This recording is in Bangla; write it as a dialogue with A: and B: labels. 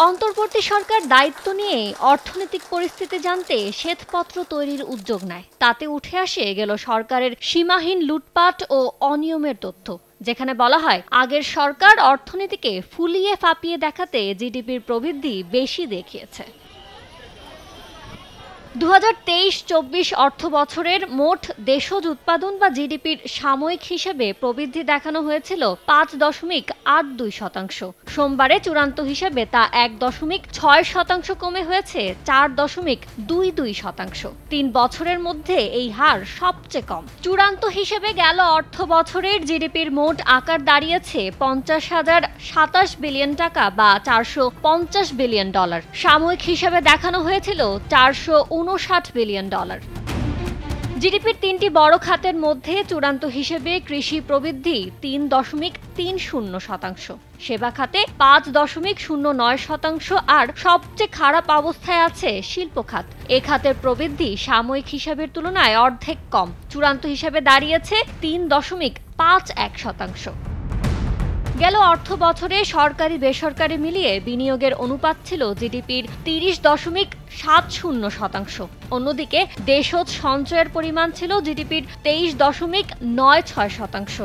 A: অন্তর্বর্তী সরকার দায়িত্ব নিয়ে অর্থনৈতিক পরিস্থিতি জানতে শ্বেতপত্র তৈরির উদ্যোগ নেয়। তাতে উঠে আসে গেল সরকারের সীমাহীন লুটপাট ও অনিয়মের তথ্য, যেখানে বলা হয় আগের সরকার অর্থনীতিকে ফুলিয়ে ফাঁপিয়ে দেখাতে জিডিপির প্রবৃদ্ধি বেশি দেখিয়েছে। ২০২৩-২৪ অর্থবছরের মোট দেশজ উৎপাদন বা জিডিপির সাময়িক হিসেবে প্রবৃদ্ধি দেখানো হয়েছিল ৫.৮২%। সোমবারে চূড়ান্ত হিসেবে তা ১.৬% কমে হয়েছে ৪.২২%। ৩ বছরের মধ্যে এই হার সবচেয়ে কম। চূড়ান্ত হিসেবে গেল অর্থ বছরের জিডিপির মোট আকার দাঁড়িয়েছে ৫০,০২৭ বিলিয়ন টাকা বা $৪৫০ বিলিয়ন। সাময়িক হিসেবে দেখানো হয়েছিল ৪৫৯ বিলিয়ন। জিডিপির তিনটি বড় খাতের মধ্যে চূড়ান্ত হিসেবে কৃষি প্রবৃদ্ধি ৩.৩০%, সেবা খাতে ৫.০৯% আর সবচেয়ে খারাপ অবস্থায় আছে শিল্প খাত। এ খাতের প্রবৃদ্ধি সাময়িক হিসাবের তুলনায় অর্ধেক কম, চূড়ান্ত হিসেবে দাঁড়িয়েছে ৩.৫১%। গেল অর্থ বছরে সরকারি বেসরকারি মিলিয়ে বিনিয়োগের অনুপাত ছিল জিডিপির ৩০.৭০%। অন্যদিকে দেশজ সঞ্চয়ের পরিমাণ ছিল জিডিপির ২৩.৯৬%।